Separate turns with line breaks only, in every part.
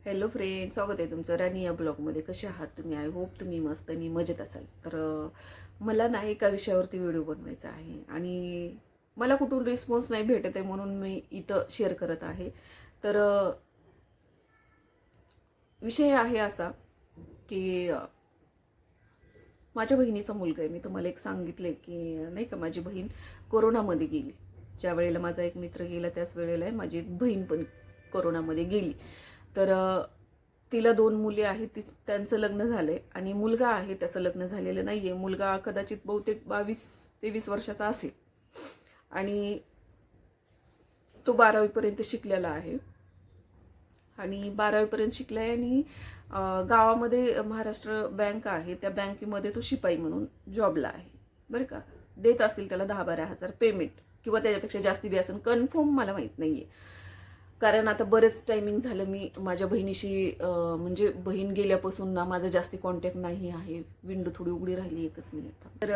Hello friend, स्वागत आहे तुमचं राणी या ब्लॉगमध्ये. कसे आहात तुम्ही? आय होप तुम्ही मस्त आणि मजेत असाल. तर मला ना एका विषयावरती व्हिडिओ बनवायचा आहे आणि मला कुठून रिस्पॉन्स नाही भेटत आहे, म्हणून मी इथं शेअर करत आहे. तर विषय आहे असा की माझ्या बहिणीचा मुलगा आहे. मी तुम्हाला एक सांगितलंय की नाही का, माझी बहीण कोरोनामध्ये गेली. ज्या वेळेला माझा एक मित्र गेला त्याच वेळेला माझी एक बहीण पण कोरोनामध्ये गेली. तर तिला 2 मुली आहेत. त्यांचं लग्न झालंय आणि मुलगा आहे, त्याचं लग्न झालेलं नाहीये. मुलगा कदाचित बहुतेक 22-23 वर्षाचा असेल आणि तो 12वी पर्यंत शिकलेला आहे. आणि 12वी पर्यंत शिकलाय आणि गावामध्ये महाराष्ट्र बँक आहे, त्या बँकेमध्ये तो शिपाई म्हणून जॉबला आहे. बरं का, देत असतील त्याला 10-12 हजार पेमेंट किंवा त्याच्यापेक्षा जास्ती बी असेल, कन्फर्म मला माहीत नाहीये. कारण आता बरेच टायमिंग झालं मी माझ्या बहिणीशी म्हणजे बहीण गेल्यापासून ना माझा जास्ती कॉन्टॅक्ट नाही आहे. विंडो थोडी उघडी राहिली, एकच मिनिट. तर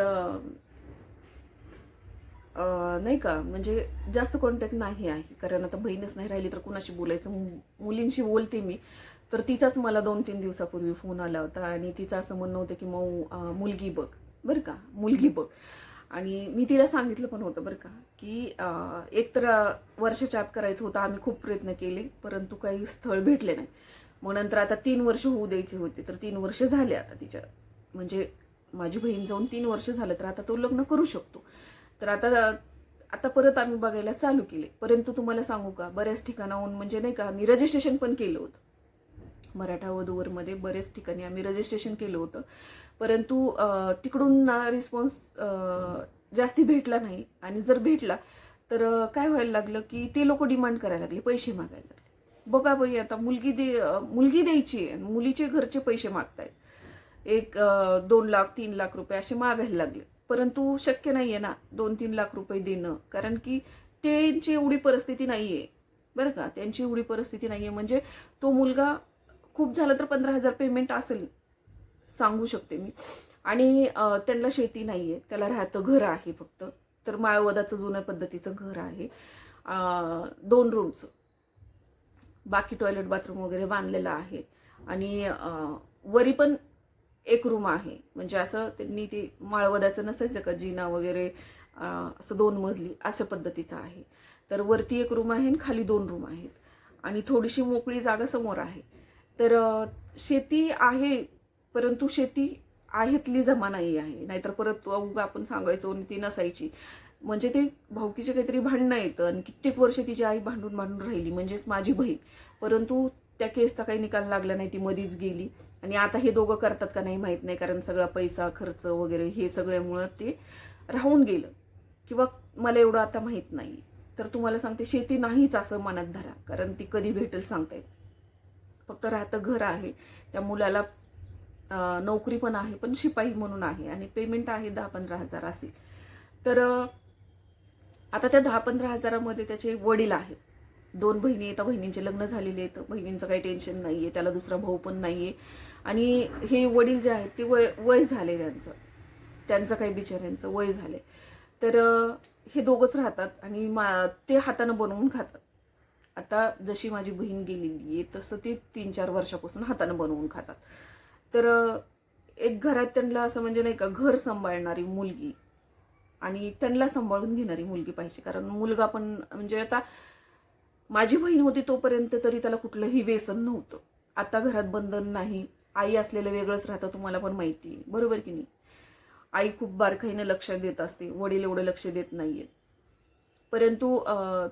नाही का, म्हणजे जास्त कॉन्टॅक्ट नाही आहे. कारण आता बहीणच नाही राहिली तर कुणाशी बोलायचं. मुलींशी बोलते मी, तर तिचाच मला 2-3 दिवसापूर्वी फोन आला होता आणि तिचं असं म्हणणं होतं की मग मुलगी बघ, बरं का, मुलगी बघ. आणि मी तिला सांगितलं पण होतं बरं का, की एक तर वर्षाच्या आत करायचं होतं. आम्ही खूप प्रयत्न केले, परंतु काही स्थळ भेटले नाही. मग नंतर आता 3 वर्ष होऊ द्यायचे होते, तर 3 वर्ष झाले आता तिच्या, म्हणजे माझी बहीण जाऊन 3 वर्ष झालं, तर आता तो लग्न करू शकतो. तर आता परत आम्ही बघायला चालू केले. परंतु तुम्हाला सांगू का, बऱ्याच ठिकाणाहून म्हणजे नाही का, आम्ही रजिस्ट्रेशन पण केलं होतं. मराठा वधूवरमध्ये बरेच ठिकाणी आम्ही रजिस्ट्रेशन केलं होतं, परंतु तिकडून ना रिस्पॉन्स जास्ती भेटला नाही. आणि जर भेटला तर काय व्हायला लागलं की ते लोक डिमांड करायला लागले, पैसे मागायला लागले. बघा बाई, आता मुलगी द्यायची आहे, मुलीचे घरचे पैसे मागतायत. 2 लाख 3 लाख रुपये असे मागायला लागले. परंतु शक्य नाहीये ना 2-3 लाख रुपये देणं, कारण की त्यांची एवढी परिस्थिती नाहीये. बरं का, त्यांची एवढी परिस्थिती नाहीये. म्हणजे तो मुलगा खूप झालं तर 15,000 पेमेंट असेल, सांगू शकते मी. आणि त्यांना शेती नाहीये, त्याला राहतं घर आहे फक्त. तर माळवदाचं जुन्या पद्धतीचं घर आहे, 2 रूमचं. बाकी टॉयलेट बाथरूम वगैरे बांधलेलं आहे. आणि वरी पण 1 रूम आहे. म्हणजे असं त्यांनी ते माळवदाचं नसायचं का, जिना वगैरे असं 2 मजली अशा पद्धतीचं आहे. तर वरती 1 रूम आहे आणि खाली 2 रूम आहेत आणि थोडीशी मोकळी जागा समोर आहे. तर शेती आहे, परंतु शेती आहेतली जमा नाही आहे. नाहीतर परत अवघा आपण सांगायचो आणि ती नसायची. म्हणजे ते भाऊकीचे काहीतरी भांडणं येतं आणि कित्येक वर्ष तिची आई भांडून भांडून राहिली, म्हणजेच माझी बहीण. परंतु त्या केसचा काही निकाल लागला नाही, ती मधीच गेली. आणि आता हे दोघं करतात का नाही माहीत नाही, कारण सगळा पैसा खर्च वगैरे हे सगळ्यामुळं ते राहून गेलं, किंवा मला एवढं आता माहीत नाही. तर तुम्हाला सांगते, शेती नाहीच असं मनात धरा, कारण ती कधी भेटेल सांगता येत. फक्त राहतं घर आहे. त्या मुलाला नोकरी पण आहे, पण शिपाई म्हणून आहे, आणि पेमेंट आहे 10-15 हजार असेल. तर आता त्या 10-15 हजारामध्ये त्याचे वडील आहेत. 2 बहिणी आहेत, बहिणींचे लग्न झालेले आहेत. बहिणींचं काही टेन्शन नाहीये, त्याला दुसरा भाऊ पण नाहीये. आणि हे वडील जे आहेत ते वय झाले त्यांचं काही बिचाऱ्यांचं वय झाले. तर हे दोघंच राहतात आणि ते हातानं बनवून खातात. आता जशी माझी बहीण गेलेली आहे तसं ते 3-4 वर्षापासून हातानं बनवून खातात. तर एक घरात त्यांना असं म्हणजे नाही का, घर सांभाळणारी मुलगी आणि त्यांना सांभाळून घेणारी मुलगी पाहिजे. कारण मुलगा पण म्हणजे, आता माझी बहीण होती तोपर्यंत तरी त्याला कुठलंही व्यसन नव्हतं. आता घरात बंधन नाही. आई असलेलं वेगळंच राहतं, तुम्हाला पण माहिती आहे, बरोबर की नाही. आई खूप बारकाईने लक्ष देत असते, वडील एवढं लक्ष देत नाहीये. परंतु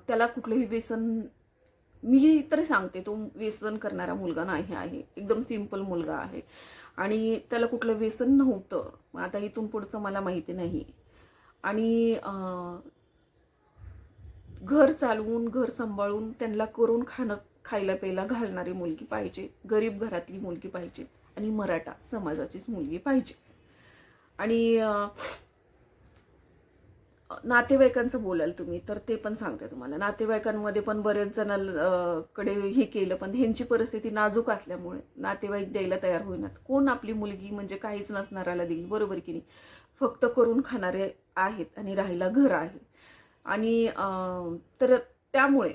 त्याला कुठलंही व्यसन, मी तरी सांगते, तो व्यसन करणारा मुलगा नाही आहे. एकदम सिंपल मुलगा आहे आणि त्याला कुठलं व्यसन नव्हतं. आता इथून पुढचं मला माहिती नाही. आणि घर चालवून, घर सांभाळून, त्यांना करून खायला प्यायला घालणारी मुलगी पाहिजे. गरीब घरातली मुलगी पाहिजे आणि मराठा समाजाचीच मुलगी पाहिजे. आणि नातेवाईकांचं बोलाल तुम्ही तर ते पण सांगते तुम्हाला. नातेवाईकांमध्ये पण बरेच जणांकडे हे केलं, पण ह्यांची परिस्थिती नाजूक असल्यामुळे नातेवाईक द्यायला तयार होईनात. कोण आपली मुलगी म्हणजे काहीच नसणाऱ्याला देईल, बरोबर की नाही. फक्त करून खाणारे आहेत आणि राहायला घर आहे. आणि तर त्यामुळे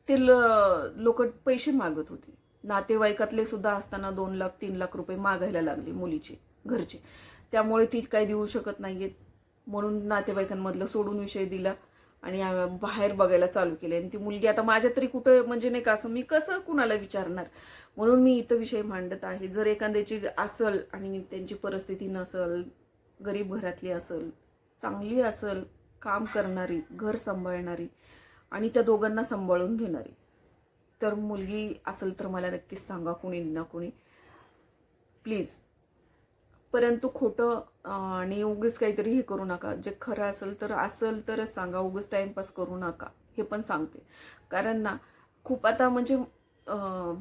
ते लोक पैसे मागत होते. नातेवाईकातले सुद्धा असताना 2 लाख 3 लाख रुपये मागायला लागले मुलीचे घरचे. त्यामुळे ती काही देऊ शकत नाहीयेत म्हणून नातेवाईकांमधलं सोडून विषय दिला आणि बाहेर बघायला चालू केले. आणि ती मुलगी आता माझ्या तरी कुठं म्हणजे नाही का असं मी कसं कुणाला विचारणार, म्हणून मी इथं विषय मांडत आहे. जर एखाद्याची असल आणि त्यांची परिस्थिती नसल, गरीब घरातली असल, चांगली असल, काम करणारी, घर सांभाळणारी आणि त्या दोघांना सांभाळून घेणारी तर मुलगी असेल तर मला नक्कीच सांगा कुणी ना कुणी प्लीज. परंतु खोटं आणि उगीच काहीतरी हे करू नका. जे खरं असेल तरच सांगा, उगीच टाइमपास करू नका हे पण सांगते. कारण ना खूप आता म्हणजे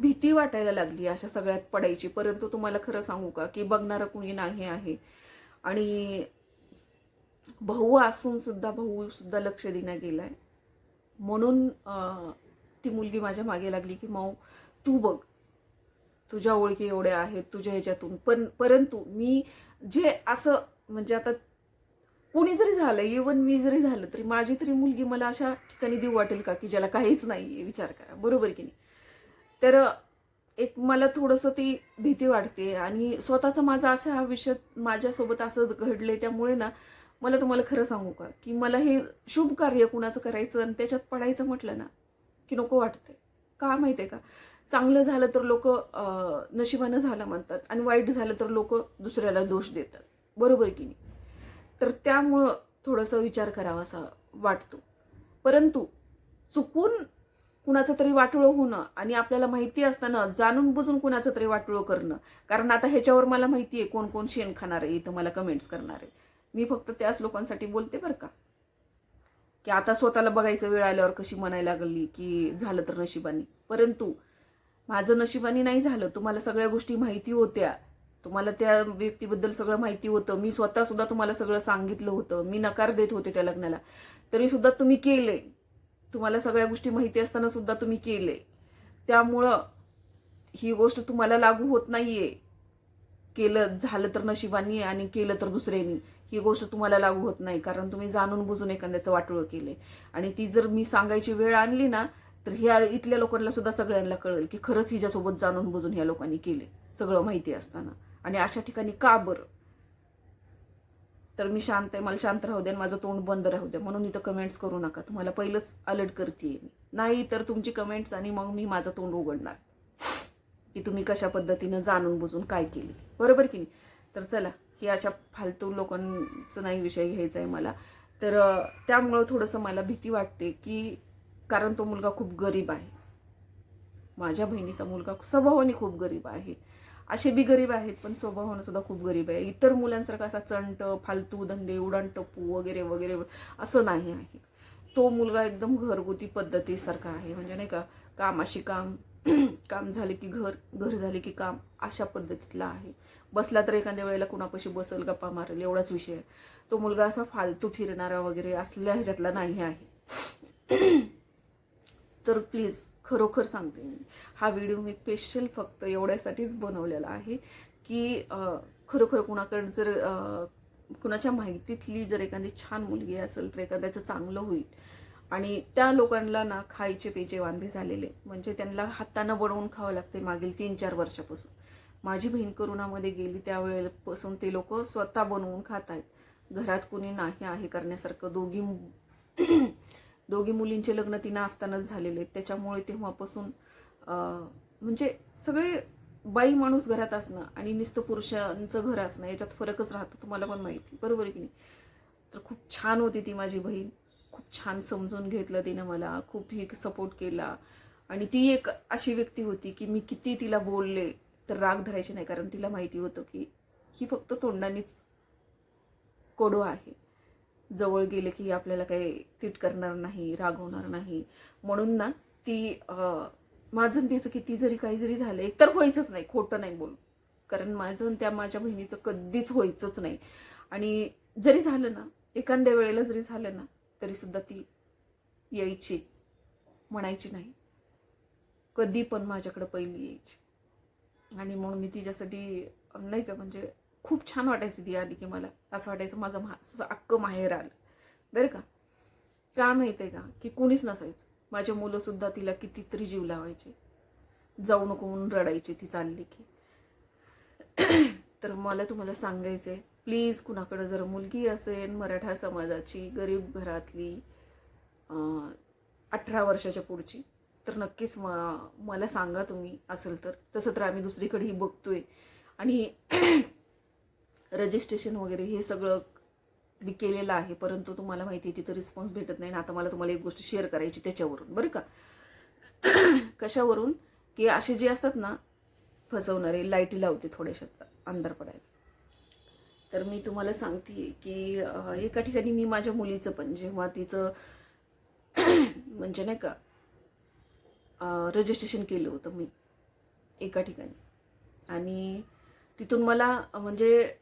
भीती वाटायला लागली अशा सगळ्यात पडायची. परंतु तुम्हाला खरं सांगू का की बघणारं कुणी नाही आहे. आणि भाऊ सुद्धा लक्ष देण्यात गेलाय. म्हणून ती मुलगी माझ्या मागे लागली की माऊ तू बघ, तुझ्या ओळखी एवढ्या आहेत तुझ्या ह्याच्यातून. परंतु मी जे असं म्हणजे आता कोणी जरी झालं, इव्हन मी जरी झालं तरी माझी तरी मुलगी मला अशा ठिकाणी देऊ वाटेल का की ज्याला काहीच नाही, विचार करा, बरोबर की नाही. तर एक मला थोडंसं ती भीती वाटते. आणि स्वतःचं माझं असं आयुष्यात माझ्यासोबत असं घडलंय त्यामुळे ना मला तुम्हाला खरं सांगू का की मला हे शुभ कार्य कुणाचं करायचं आणि त्याच्यात पडायचं म्हटलं ना की नको वाटतंय. का माहितीये का, चांगलं झालं तर लोक नशिबानं झालं म्हणतात आणि वाईट झालं तर लोक दुसऱ्याला दोष देतात, बरोबर की नाही. तर त्यामुळं थोडंसं विचार करावा असा वाटतो. परंतु चुकून कुणाचं तरी वाटोळं होणं आणि आपल्याला माहिती असताना जाणून बुजून कुणाचं तरी वाटोळं करणं, कारण आता ह्याच्यावर मला माहिती आहे कोण कोण शेण खाणार आहे इथं मला कमेंट्स करणार आहे. मी फक्त त्याच लोकांसाठी बोलते बरं का, की आता स्वतःला बघायचं वेळ आल्यावर कशी म्हणायला लागली की झालं तर नशिबानी. परंतु माझं नशिबानी नाही झालं. तुम्हाला सगळ्या गोष्टी माहिती होत्या, तुम्हाला त्या व्यक्तीबद्दल सगळं माहिती होतं. मी स्वतः सुद्धा तुम्हाला सगळं सांगितलं होतं. मी नकार देत होते त्या लग्नाला, तरी सुद्धा तुम्ही केले. तुम्हाला सगळ्या गोष्टी माहिती असताना सुद्धा तुम्ही केले. त्यामुळं ही गोष्ट तुम्हाला लागू होत नाहीये. केलं झालं तर नशिबानी आणि केलं तर दुसऱ्यानी, ही गोष्ट तुम्हाला लागू होत नाही. कारण तुम्ही जाणून बुजून एखाद्याचं वाटोळं केलंय. आणि ती जर मी सांगायची वेळ आणली ना तर ह्या इथल्या लोकांना सुद्धा सगळ्यांना कळेल की खरंच हिच्यासोबत जाणून बुजून ह्या लोकांनी केले सगळं माहिती असताना. आणि अशा ठिकाणी का बरं. तर मी शांत आहे, मला शांत राहू द्या, माझं तोंड बंद राहू द्या. म्हणून इथं कमेंट्स करू नका. तुम्हाला पहिलंच अलर्ट करते नाही तर तुमची कमेंट्स आणि मग मी माझं तोंड उघडणार की तुम्ही कशा पद्धतीनं जाणून बुजून काय केली, बरोबर की नाही. तर चला, ही अशा फालतू लोकांचं नाही विषय घ्यायचा आहे मला. तर त्यामुळं थोडंसं मला भीती वाटते की कारण तो मुलगा खूप गरीब आहे. माझ्या बहिणीचा मुलगा स्वभावाने खूप गरीब आहे. असे बी गरीब आहेत पण स्वभावानं सुद्धा खूप गरीब आहे. इतर मुलांसारखा असा चंट, फालतू धंदे, उडाणटप्पू वगैरे वगैरे असं नाही आहे. तो मुलगा एकदम घरगुती पद्धतीसारखा आहे. म्हणजे नाही का, कामाशी काम, काम झाले की घर, घर झाले की काम, अशा पद्धतीतला आहे. बसला तर एखाद्या वेळेला कुणापाशी बसल, गप्पा मारेल, एवढाच विषय आहे. तो मुलगा असा फालतू फिरणारा वगैरे असल्या ह्याच्यातला नाही आहे. तर प्लीज खरोखर सांगते मी, हा व्हिडिओ मी स्पेशल फक्त एवढ्यासाठीच बनवलेला आहे की खरोखर कुणाकडे जर कुणाच्या माहितीतली जर एखादी छान मुलगी असेल तर एखाद्याचं चांगलं होईल. आणि त्या लोकांना ना खायचे पेचे वांदे झालेले, म्हणजे त्यांना हातानं बनवून खावं लागते मागील 3-4 वर्षापासून. माझी बहीण करोनामध्ये गेली त्यावेळेपासून ते लोक स्वतः बनवून खात आहेत. घरात कुणी नाही आहे करण्यासारखं. दोघी मुलींचे लग्न तिनं असतानाच झालेले आहेत. त्याच्यामुळे तेव्हापासून म्हणजे सगळे बाई माणूस घरात असणं आणि नुसतं पुरुषांचं घर असणं याच्यात फरकच राहतो, तुम्हाला पण माहिती, बरोबर की नाही. तर खूप छान होती ती माझी बहीण, खूप छान समजून घेतलं तिनं मला, खूप ही सपोर्ट केला. आणि ती एक अशी व्यक्ती होती की मी किती तिला बोलले तर राग धरायचे नाही, कारण तिला माहिती होतं की ही फक्त तोंडानेच कोडो आहे. जवळ गेले की आपल्याला काही तीट करणार नाही, रागवणार नाही. म्हणून ना ती माझं तिचं किती जरी काही जरी झालं, एकतर व्हायचंच नाही, खोटं नाही बोलू, कारण माझं त्या माझ्या बहिणीचं कधीच व्हायचंच नाही. आणि जरी झालं ना, एखाद्या वेळेला जरी झालं ना तरी सुद्धा ती यायची, म्हणायची नाही, कधी पण माझ्याकडे पहिली यायची. आणि म्हणून मी तिच्यासाठी नाही का, म्हणजे खूप छान वाटायचं ती आली की मला असं वाटायचं माझं अक्क माहेर आलं, बरं का. का माहिती आहे का की कुणीच नसायचं. माझे मुलं सुद्धा तिला कितीतरी जीव लावायचे. जाऊ नको म्हणून रडायची ती चालली की. तर मला तुम्हाला सांगायचं आहे, प्लीज कुणाकडे जर मुलगी असेल मराठा समाजाची, गरीब घरातली, 18 वर्षाच्या पुढची, तर नक्कीच मला सांगा तुम्ही असेल तर. तसं तर आम्ही दुसरीकडेही बघतोय आणि रजिस्ट्रेशन वगैरे हे सगळं मी केलेलं आहे, परंतु तुम्हाला माहिती आहे तिथं रिस्पॉन्स भेटत नाही. आता मला तुम्हाला एक गोष्ट शेअर करायची त्याच्यावरून, बरं का. कशावरून की असे जे असतात ना फसवणारे, लाईटी लावते थोड्याशा अंधार पडायला. तर मी तुम्हाला सांगते की एका ठिकाणी मी माझ्या मुलीचं पण, जेव्हा तिचं म्हणजे नाही का रजिस्ट्रेशन केलं होतं मी एका ठिकाणी, आणि तिथून मला म्हणजे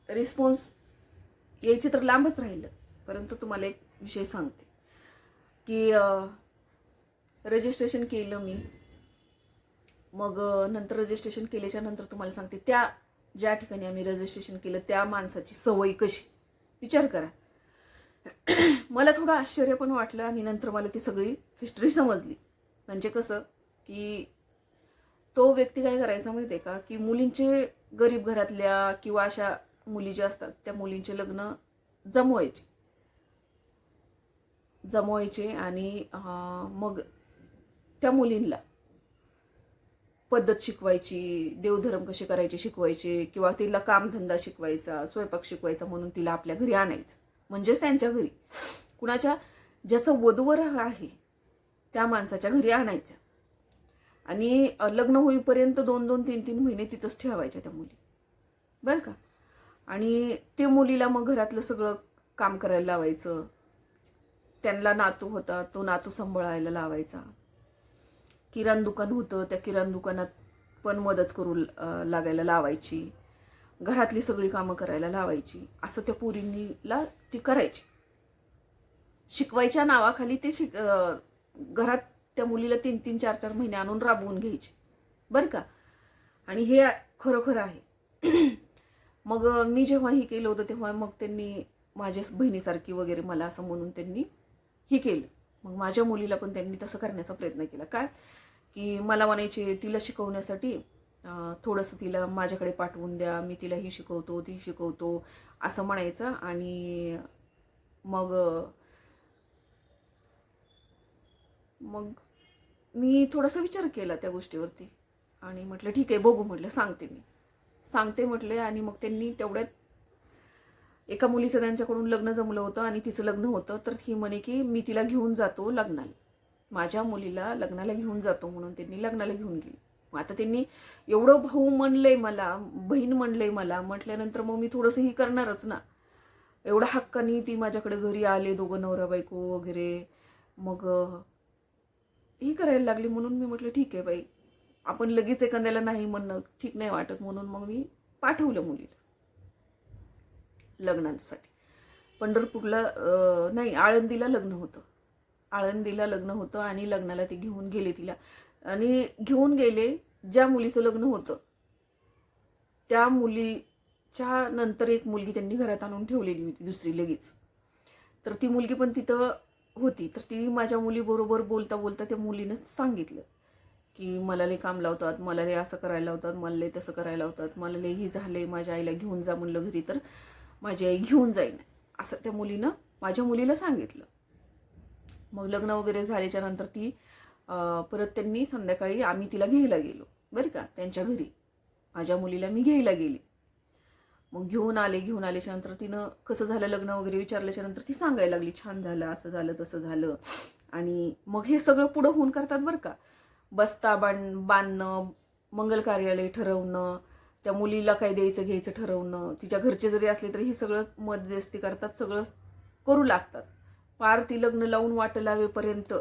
रिस्पॉन्स यायचे तर लांबच राहिलं. परंतु तुम्हाला एक विषय सांगते की रजिस्ट्रेशन केलं मी. मग नंतर रजिस्ट्रेशन केल्याच्या नंतर तुम्हाला सांगते, त्या ज्या ठिकाणी आम्ही रजिस्ट्रेशन केलं त्या माणसाची सवय कशी, विचार करा. मला थोडं आश्चर्य पण वाटलं आणि नंतर मला ती सगळी हिस्ट्री समजली. म्हणजे कसं की तो व्यक्ती काय करायचा माहिती आहे का, की मुलींचे, गरीब घरातल्या किंवा अशा मुली ज्या असतात त्या मुलींचे लग्न जमवायचे आणि मग त्या मुलींना पद्धत शिकवायची, देवधर्म कसे करायचे शिकवायचे, किंवा तिला कामधंदा शिकवायचा, स्वयंपाक शिकवायचा म्हणून तिला आपल्या घरी आणायचं. म्हणजेच त्यांच्या घरी कुणाच्या, ज्याचं वधूवर आहे त्या माणसाच्या घरी आणायचं आणि लग्न होईपर्यंत 2-2, 3-3 महिने तिथंच ठेवायच्या त्या मुली, बरं का. आणि ते मुलीला मग घरातलं सगळं काम करायला लावायचं. त्यांना नातू होता, तो नातू सांभाळायला लावायचा. किराणा दुकान होतं, त्या किराणा दुकानात पण मदत करू लागायला लावायची. घरातली सगळी कामं करायला लावायची. असं त्या पोरींनीला ती करायची. शिकवायच्या नावाखाली ते घरात त्या मुलीला 3-3, 4-4 महिने आणून राबवून घ्यायचे, बरं का. आणि हे खरोखर आहे. मग मी जेव्हा हे केलं होतं तेव्हा मग त्यांनी माझ्या बहिणीसारखी वगैरे मला असं म्हणून त्यांनी हे केलं. मग माझ्या मुलीला पण त्यांनी तसं करण्याचा प्रयत्न केला. काय की मला म्हणायचे, तिला शिकवण्यासाठी थोडंसं तिला माझ्याकडे पाठवून द्या, मी तिला ही शिकवतो, ती शिकवतो असं म्हणायचं. आणि मग मी थोडासा विचार केला त्या गोष्टीवरती आणि म्हटलं ठीक आहे, बघू म्हटलं, सांगते म्हटले. आणि मग त्यांनी तेवढ्यात एका मुलीचं त्यांच्याकडून लग्न जमलं होतं आणि तिचं लग्न होतं. तर ही म्हणे की मी तिला घेऊन जातो लग्नाला, माझ्या मुलीला लग्नाला घेऊन जातो म्हणून त्यांनी लग्नाला घेऊन गेली. मग आता त्यांनी एवढं भाऊ म्हणलंय मला, बहीण म्हणलंय मला, म्हटल्यानंतर मग मी थोडंसं ही करणारच ना. एवढा हक्कानी ती माझ्याकडे घरी आले, दोघं नवरा बायको वगैरे. मग ही करायला लागली म्हणून मी म्हटलं ठीक आहे बाई, आपण लगेच एखाद्याला नाही म्हणणं ठीक नाही वाटत, म्हणून मग मी पाठवलं मुलीला लग्नासाठी. पंढरपूरला नाही, आळंदीला लग्न होतं आणि लग्नाला ते घेऊन गेले तिला. आणि घेऊन गेले, ज्या मुलीचं लग्न होतं त्या मुलीच्या नंतर एक मुलगी त्यांनी घरात आणून ठेवलेली होती, दुसरी लगेच. तर ती मुलगी पण तिथं होती. तर ती माझ्या मुलीबरोबर बोलता बोलता त्या मुलीनं सांगितलं की मला लय काम लावतात, मला लय असं करायला लावतात, मला लय तसं करायला लावतात, मला लय ही झालंय, माझ्या आईला घेऊन जा म्हणलं घरी तर माझी आई घेऊन जाईन, असं त्या मुलीनं माझ्या मुलीला सांगितलं. मग लग्न वगैरे झाल्याच्या नंतर ती परत त्यांनी संध्याकाळी आम्ही तिला घ्यायला गेलो, बरं का, त्यांच्या घरी. माझ्या मुलीला मी घ्यायला गेली. मग घेऊन आल्याच्या नंतर तिनं कसं झालं लग्न वगैरे विचारल्याच्या नंतर ती सांगायला लागली, छान झालं, असं झालं, तसं झालं. आणि मग हे सगळं पुढं होऊन करतात बरं का. बस्ता बांधणं, मंगल कार्यालय ठरवणं, त्या मुलीला काय द्यायचं घ्यायचं ठरवणं, तिच्या घरचे जरी असले तरी हे सगळं मध्यस्थी करतात, सगळं करू लागतात. पार ती लग्न लावून वाट लावेपर्यंत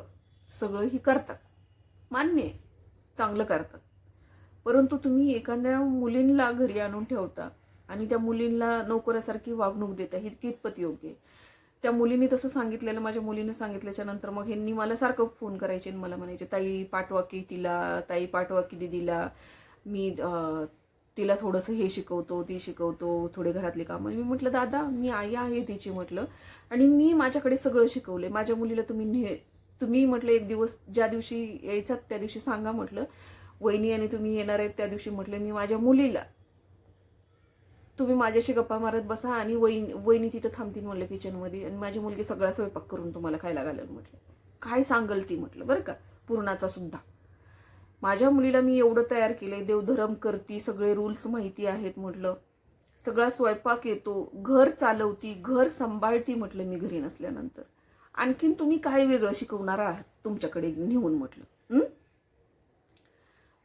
सगळं ही करतात. मान्य आहे, चांगलं करतात. परंतु तुम्ही एखाद्या मुलींना घरी आणून ठेवता आणि त्या मुलींना नोकरासारखी वागणूक देता, ही कितपत योग्य आहे. त्या मुलीने तसं सांगितलेलं, माझ्या मुलीने सांगितल्याच्या नंतर मग ह्यांनी मला सारखं फोन करायचे आणि मला म्हणायचे, ताई पाठवा की तिला, ताई पाठवा की दीदीला, मी तिला थोडंसं हे शिकवतो, ती शिकवतो, थोडे घरातली कामं. मी म्हटलं दादा, मी आई आहे तिची म्हटलं, आणि मी माझ्याकडे सगळं शिकवलंय. माझ्या मुलीला तुम्ही म्हटलं एक दिवस ज्या दिवशी यायचा त्या दिवशी सांगा म्हटलं, वहिनी आणि तुम्ही येणार आहेत त्या दिवशी म्हटले मी माझ्या मुलीला, तुम्ही माझ्याशी गप्पा मारत बसा आणि वहिनी तिथं थांबतील म्हटलं किचनमध्ये, आणि माझी मुलगी सगळा स्वयंपाक करून तुम्हाला खायला घालेल म्हटलं. काय सांगल ती म्हटलं, बरं का, पूर्णाचा सुद्धा. माझ्या मुलीला मी एवढं तयार केलंय, देवधर्म करती, सगळे रूल्स माहिती आहेत म्हटलं, सगळा स्वयंपाक येतो, घर चालवती, घर सांभाळती म्हटलं मी घरी नसल्यानंतर. आणखीन तुम्ही काय वेगळं शिकवणार आहात तुमच्याकडे नेऊन म्हटलं.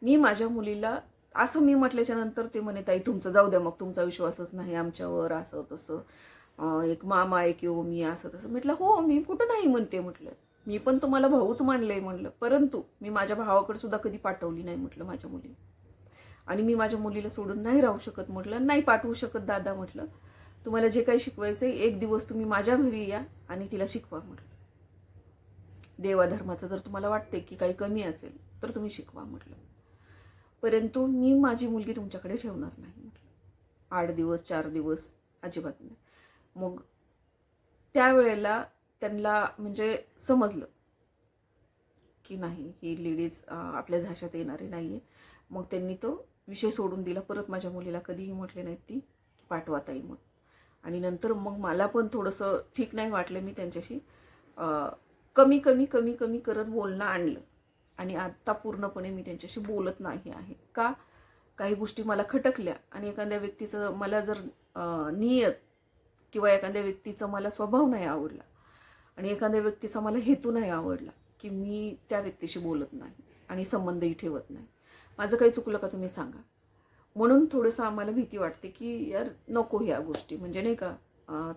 मी माझ्या मुलीला असं मी म्हटल्याच्या नंतर ते म्हणे ताई तुमचं जाऊ द्या, मग तुमचा विश्वासच नाही आमच्यावर, असं तसं, एक मामा आहे किंवा मी असं तसं. म्हटलं हो मी कुठं नाही म्हणते म्हटलं, मी पण तुम्हाला भाऊच मानलंय म्हटलं, परंतु मी माझ्या भावाकडे सुद्धा कधी पाठवली नाही म्हटलं माझ्या मुलीला, आणि मी माझ्या मुलीला सोडून नाही राहू शकत म्हटलं, नाही पाठवू शकत दादा म्हटलं, तुम्हाला जे काही शिकवायचंय एक दिवस तुम्ही माझ्या घरी या आणि तिला शिकवा म्हटलं. देवाधर्माचं जर तुम्हाला वाटते की काही कमी असेल तर तुम्ही शिकवा म्हटलं, परंतु मी माझी मुलगी तुमच्याकडे ठेवणार नाही म्हटलं. 8 दिवस 4 दिवस अजिबात नाही. मग त्यावेळेला त्यांना म्हणजे समजलं की नाही ही लेडीज आपल्या झाशात येणारी नाहीये. मग त्यांनी तो विषय सोडून दिला. परत माझ्या मुलीला कधीही म्हटले नाहीत ती की पाठवा ताई मग. आणि नंतर मग मला पण थोडंसं ठीक नाही वाटलं, मी त्यांच्याशी कमी कमी कमी कमी करत बोलणं आणलं, आणि आत्ता पूर्णपणे मी त्यांच्याशी बोलत नाही आहे. का, काही गोष्टी मला खटकल्या, आणि एखाद्या व्यक्तीचं मला जर नियत किंवा एखाद्या व्यक्तीचा मला स्वभाव नाही आवडला, आणि एखाद्या व्यक्तीचा मला हेतू नाही आवडला, की मी त्या व्यक्तीशी बोलत नाही आणि संबंधही ठेवत नाही. माझं काही चुकलं का तुम्ही सांगा. म्हणून थोडंसं आम्हाला भीती वाटते की यार नको ह्या गोष्टी, म्हणजे नाही का,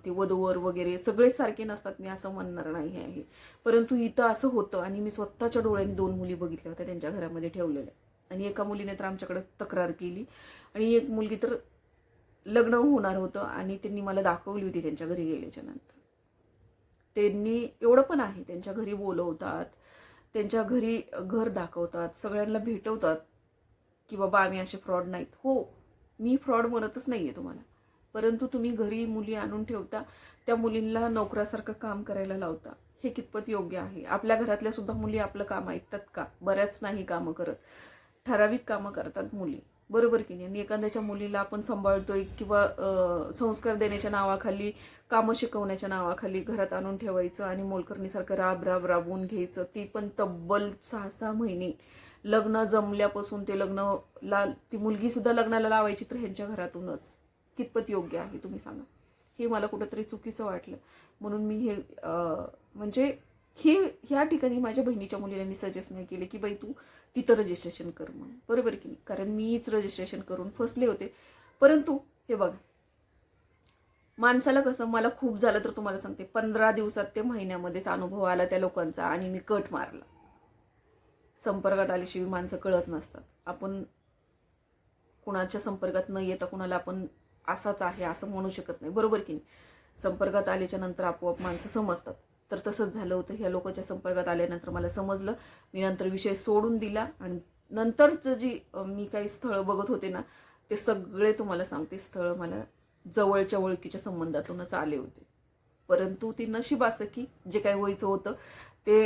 ते वधूवर वगैरे सगळेच सारखे नसतात, मी असं म्हणणार नाही आहे, परंतु इथं असं होतं. आणि मी स्वतःच्या डोळ्यांनी 2 मुली बघितल्या होत्या त्यांच्या घरामध्ये ठेवलेल्या, आणि एका मुलीने तर आमच्याकडे तक्रार केली, आणि एक मुलगी तर लग्न होणार होतं आणि त्यांनी मला दाखवली होती त्यांच्या घरी गेल्याच्या नंतर. त्यांनी एवढं पण आहे, त्यांच्या घरी बोलवतात, त्यांच्या घरी घर दाखवतात, सगळ्यांना भेटवतात की बाबा आम्ही असे फ्रॉड नाहीत. हो, मी फ्रॉड म्हणतच नाहीये तुम्हाला, परंतु तुम्ही घरी मुली आणून ठेवता, त्या मुलींना नोकरासारखं काम करायला लावता, हे कितपत योग्य आहे. आपल्या घरातल्या सुद्धा मुली आपलं काम ऐकतात का? बऱ्याच नाही कामं करत, ठराविक कामं करतात मुली, बरोबर की नाही. आणि एखाद्याच्या मुलीला आपण सांभाळतोय किंवा संस्कार देण्याच्या नावाखाली, कामं शिकवण्याच्या नावाखाली घरात आणून ठेवायचं आणि मोलकरणीसारखं राब राब राबवून घ्यायचं, ती पण तब्बल 6-6 महिने. लग्न जमल्यापासून ते लग्नाला, ती मुलगी सुद्धा लग्नाला लावायची तर ह्यांच्या घरातूनच. कितपत योग्य आहे तुम्ही सांगा. हे मला कुठंतरी चुकीचं वाटलं, म्हणून मी हे म्हणजे ह्या ठिकाणी माझ्या बहिणीच्या मुलीला मी सजेस्ट नाही केले की बाई तू तिथं रजिस्ट्रेशन कर म्हणून, बरोबर की नाही, कारण मीच रजिस्ट्रेशन करून फसले होते. परंतु हे बघा, माणसाला कसं, मला खूप झालं तर तुम्हाला सांगते 15 दिवसात ते महिन्यामध्येच अनुभव आला त्या लोकांचा, आणि मी कट मारला. संपर्कात आल्याशिवाय माणसं कळत नसतात. आपण कुणाच्या संपर्कात न येता कुणाला आपण असाच आहे असं म्हणू शकत नाही, बरोबर की नाही. संपर्कात आल्याच्या नंतर आपोआप माणसं समजतात. तर तसंच झालं होतं. ह्या लोकांच्या संपर्कात आल्यानंतर मला समजलं, मी नंतर विषय सोडून दिला, आणि नंतरचं जी मी काही स्थळं बघत होते ना, ते सगळे तुम्हाला सांगते स्थळं मला जवळच्या ओळखीच्या संबंधातूनच आले होते. परंतु ती नशीब असं की जे काही व्हायचं होतं ते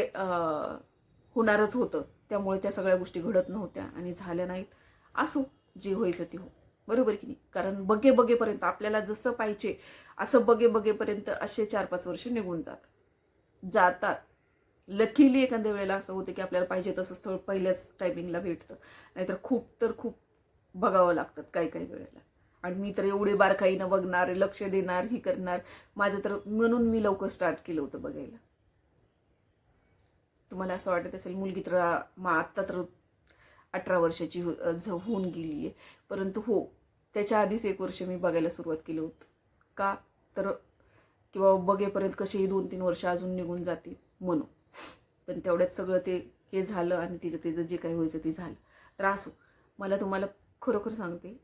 होणारच होतं, त्यामुळे त्या सगळ्या गोष्टी घडत नव्हत्या आणि झाल्या नाहीत. असो, जे व्हायचं ते हो, बरोबर की नाही. कारण बघेपर्यंत आपल्याला जसं पाहिजे असं बघेपर्यंत असे 4-5 वर्ष निघून जातात. लकीली एखाद्या वेळेला असं होतं की आपल्याला पाहिजे तसं स्थळ पहिल्याच टायमिंगला भेटतं, नाहीतर खूप बघावं लागतात काही वेळेला. आणि मी तर एवढे बारकाईनं बघणार, लक्ष देणार, ही करणार, माझं तर म्हणून मी लवकर स्टार्ट केलं होतं बघायला. तुम्हाला असं वाटत असेल मुलगी तर आत्ता तर 18 वर्षाची होऊन गेली आहे, परंतु हो, त्याच्या आधीच 1 वर्ष मी बघायला सुरुवात केली होती. का तर किंवा बघेपर्यंत कसेही 2-3 वर्ष अजून निघून जातील म्हणून. पण तेवढ्यात सगळं ते हे झालं, आणि तिचं जे काही व्हायचं ते झालं. तर असो, मला तुम्हाला खरोखर सांगते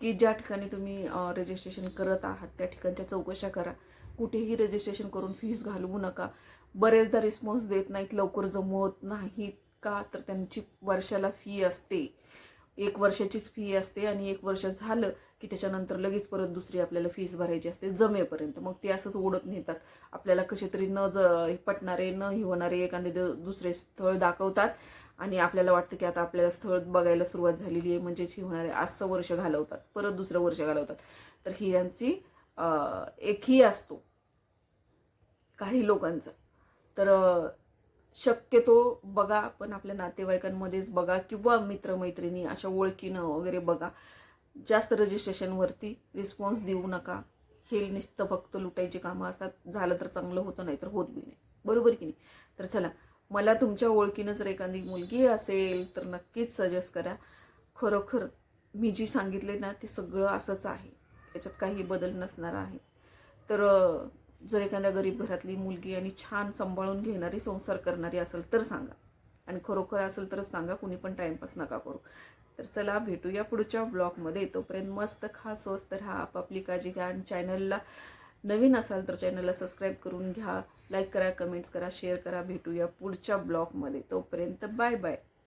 की ज्या ठिकाणी तुम्ही रजिस्ट्रेशन करत आहात त्या ठिकाणच्या चौकशा करा. कुठेही रजिस्ट्रेशन करून फीस घालवू नका. बरेचदा रिस्पॉन्स देत नाहीत, लवकर जमवत नाहीत. का तर त्यांची वर्षाला फी असते, 1 वर्षाचीच फी असते, आणि 1 वर्ष झालं की त्याच्यानंतर लगेच परत दुसरी आपल्याला फीस भरायची असते जमेपर्यंत. मग ते असंच ओढत नेतात आपल्याला, कसे तरी पटणारे न ही होणारे एखादे दुसरे स्थळ दाखवतात, आणि आपल्याला वाटतं की आता आपल्याला स्थळ बघायला सुरुवात झालेली आहे, म्हणजेच ही होणार आहे, आजचं वर्ष घालवतात, परत दुसरं वर्ष घालवतात. तर ही यांची एकही असतो काही लोकांचा. तर शक्यतो बघा, पण आपल्या नातेवाईकांमध्येच बघा किंवा मित्रमैत्रिणी अशा ओळखीनं वगैरे बघा. जास्त रजिस्ट्रेशनवरती रिस्पॉन्स देऊ नका. हे नुसतं फक्त लुटायची कामं असतात. झालं तर चांगलं होतं, नाही तर होत बी नाही. बरोबर की नाही? तर चला, मला तुमच्या ओळखीनं जर एखादी मुलगी असेल तर नक्कीच सजेस्ट करा. खरोखर मी जी सांगितले ना ते सगळं असंच आहे, याच्यात काही बदल नसणार आहे. तर जर एखाद्या गरीब घरातली मुलगी आणि छान सांभाळून घेणारी, संसार करणारी असेल तर सांगा. आणि खरोखर असेल तरच सांगा, कुणी पण टाइमपास नका करू. तर चला, भेटूया पुढच्या ब्लॉगमध्ये. तोपर्यंत मस्त खा, स्वस्त राहा, आपापली काळजी घ्या. आणि चॅनलला नवीन असाल तर चॅनलला सबस्क्राईब करून घ्या. लाईक करा, कमेंट्स करा, शेअर करा. भेटूया पुढच्या ब्लॉगमध्ये. तोपर्यंत बाय बाय.